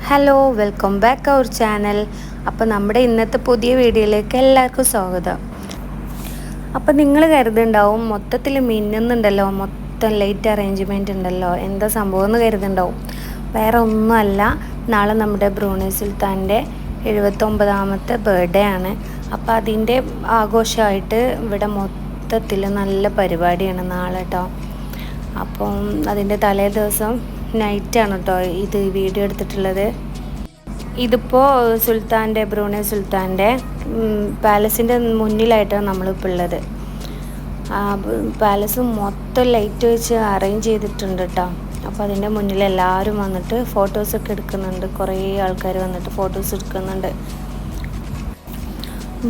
Hello welcome back our channel. അപ്പോൾ നമ്മുടെ ഇന്നത്തെ പുതിയ വീഡിയോയിലേക്ക് എല്ലാവർക്കും സ്വാഗതം. അപ്പോൾ നിങ്ങൾ കരുതുന്നുണ്ടാവും മൊത്തത്തിൽ മിന്നുന്നുണ്ടല്ലോ, മൊത്തം ലൈറ്റ് അറേഞ്ച്മെൻറ്റ് ഉണ്ടല്ലോ, എന്താ സംഭവം എന്ന് കരുതുന്നുണ്ടാവും. വേറെ ഒന്നുമല്ല, നാളെ നമ്മുടെ ബ്രൂണൈ സുൽത്താൻ്റെ 79ാമത്തെ ബർത്ത്ഡേ ആണ്. അപ്പോൾ അതിൻ്റെ ആഘോഷമായിട്ട് ഇവിടെ മൊത്തത്തിൽ നല്ല പരിപാടിയാണ് നാളെ കേട്ടോ. അപ്പം അതിൻ്റെ തലേ ദിവസം നൈറ്റാണ് കേട്ടോ ഇത് വീഡിയോ എടുത്തിട്ടുള്ളത്. ഇതിപ്പോൾ ബ്രൂണൈ സുൽത്താൻ്റെ പാലസിൻ്റെ മുന്നിലായിട്ടാണ് നമ്മളിപ്പോൾ ഉള്ളത്. പാലസ് മൊത്തം ലൈറ്റ് വെച്ച് അറേഞ്ച് ചെയ്തിട്ടുണ്ട് കേട്ടോ. അപ്പോൾ അതിൻ്റെ മുന്നിൽ എല്ലാവരും വന്നിട്ട് ഫോട്ടോസൊക്കെ എടുക്കുന്നുണ്ട്. കുറേ ആൾക്കാർ വന്നിട്ട് ഫോട്ടോസ് എടുക്കുന്നുണ്ട്.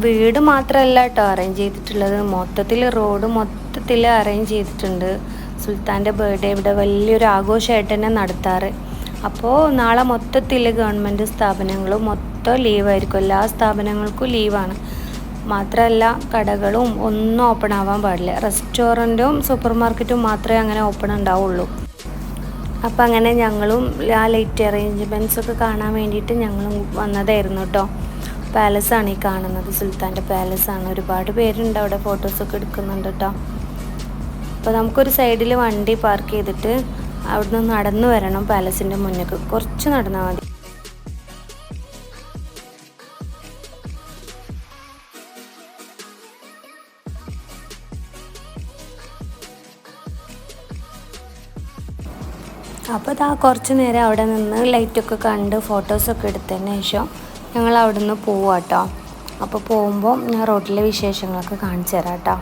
വീട് മാത്രമല്ല കേട്ടോ അറേഞ്ച് ചെയ്തിട്ടുള്ളത്, മൊത്തത്തിൽ റോഡ് മൊത്തത്തിൽ അറേഞ്ച് ചെയ്തിട്ടുണ്ട്. സുൽത്താൻ്റെ ബർത്ത്ഡേ ഇവിടെ വലിയൊരു ആഘോഷമായിട്ട് തന്നെ നടത്താറ്. അപ്പോൾ നാളെ മൊത്തത്തിൽ ഗവൺമെൻറ് സ്ഥാപനങ്ങളും മൊത്തം ലീവായിരിക്കും, എല്ലാ സ്ഥാപനങ്ങൾക്കും ലീവാണ്. മാത്രമല്ല കടകളും ഒന്നും ഓപ്പൺ ആവാൻ പാടില്ല. റെസ്റ്റോറൻറ്റും സൂപ്പർ മാർക്കറ്റും മാത്രമേ അങ്ങനെ ഓപ്പൺ ഉണ്ടാവുള്ളൂ. അപ്പോൾ അങ്ങനെ ഞങ്ങളും ആ ലൈറ്റ് അറേഞ്ച്മെൻറ്റ്സൊക്കെ കാണാൻ വേണ്ടിയിട്ട് ഞങ്ങളും വന്നതായിരുന്നു കേട്ടോ. പാലസാണ് ഈ കാണുന്നത്, സുൽത്താൻ്റെ പാലസാണ്. ഒരുപാട് പേരുണ്ട് അവിടെ, ഫോട്ടോസൊക്കെ എടുക്കുന്നുണ്ട് കേട്ടോ. അപ്പോൾ നമുക്കൊരു സൈഡിൽ വണ്ടി പാർക്ക് ചെയ്തിട്ട് അവിടുന്ന് നടന്നു വരണം പാലസിൻ്റെ മുന്നേക്ക്. കുറച്ച് നടന്നാൽ മതി. അപ്പോൾ ഇതാ കുറച്ച് നേരം അവിടെ നിന്ന് ലൈറ്റൊക്കെ കണ്ട് ഫോട്ടോസൊക്കെ എടുത്തതിന് ശേഷം ഞങ്ങൾ അവിടെ നിന്ന് പോവാം കേട്ടോ. അപ്പോൾ പോകുമ്പോൾ ഞാൻ റോഡിലെ വിശേഷങ്ങളൊക്കെ കാണിച്ചു തരാം കേട്ടോ.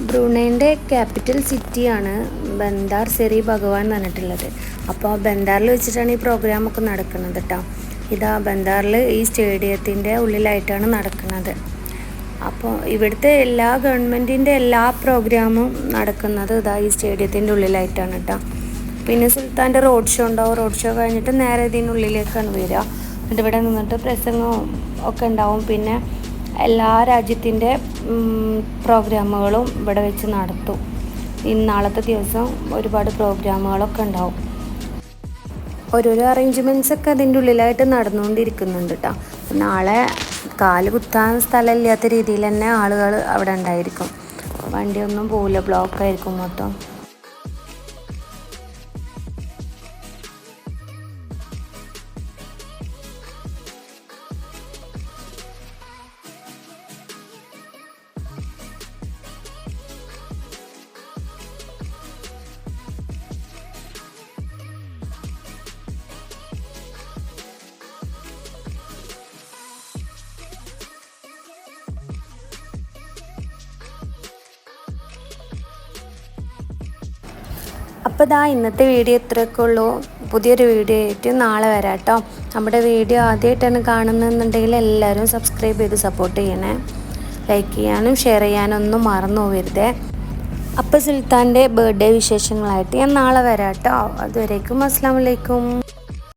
ബ്രൂണൈൻ്റെ ക്യാപിറ്റൽ സിറ്റിയാണ് ബന്ദാർ സെറി ഭഗവാൻ എന്ന് പറഞ്ഞിട്ടുള്ളത്. അപ്പോൾ ബന്ദാറിൽ വെച്ചിട്ടാണ് ഈ പ്രോഗ്രാമൊക്കെ നടക്കുന്നത് കേട്ടോ. ഇതാ ബന്ദാറിൽ ഈ സ്റ്റേഡിയത്തിൻ്റെ ഉള്ളിലായിട്ടാണ് നടക്കുന്നത്. അപ്പോൾ ഇവിടുത്തെ എല്ലാ ഗവൺമെൻറ്റിൻ്റെ എല്ലാ പ്രോഗ്രാമും നടക്കുന്നത് ഇതാ ഈ സ്റ്റേഡിയത്തിൻ്റെ ഉള്ളിലായിട്ടാണ് കേട്ടോ. പിന്നെ സുൽത്താൻ്റെ റോഡ് ഷോ ഉണ്ടാവും. റോഡ് ഷോ കഴിഞ്ഞിട്ട് നേരെ ഇതിനുള്ളിലേക്കാണ് വരിക. എന്നിട്ട് ഇവിടെ നിന്നിട്ട് പ്രസംഗവും ഒക്കെ ഉണ്ടാവും. പിന്നെ എല്ലാ രാജ്യത്തിൻ്റെ പ്രോഗ്രാമുകളും ഇവിടെ വെച്ച് നടത്തും. നാളത്തെ ദിവസം ഒരുപാട് പ്രോഗ്രാമുകളൊക്കെ ഉണ്ടാവും. ഓരോരോ അറേഞ്ച്മെൻറ്റ്സൊക്കെ അതിൻ്റെ ഉള്ളിലായിട്ട് നടന്നുകൊണ്ടിരിക്കുന്നുണ്ട് കേട്ടോ. നാളെ കാല് കുത്താൻ സ്ഥലമില്ലാത്ത രീതിയിൽ തന്നെ ആളുകൾ അവിടെ ഉണ്ടായിരിക്കും. വണ്ടിയൊന്നും പോവില്ല, ബ്ലോക്കായിരിക്കും മൊത്തം. അപ്പോൾ ഇതാ ഇന്നത്തെ വീഡിയോ ഇത്രയൊക്കെ ഉള്ളൂ. പുതിയൊരു വീഡിയോ ആയിട്ട് നാളെ വരാം കേട്ടോ. നമ്മുടെ വീഡിയോ ആദ്യമായിട്ടാണ് കാണുന്നതെന്നുണ്ടെങ്കിൽ എല്ലാവരും സബ്സ്ക്രൈബ് ചെയ്ത് സപ്പോർട്ട് ചെയ്യണേ. ലൈക്ക് ചെയ്യാനും ഷെയർ ചെയ്യാനും ഒന്നും മറന്നു പോകരുതേ. അപ്പോൾ സുൽത്താൻ്റെ ബർത്ത്ഡേ വിശേഷങ്ങളായിട്ട് ഞാൻ നാളെ വരാം കേട്ടോ. അതുവരേക്കും അസ്സലാമു അലൈക്കും.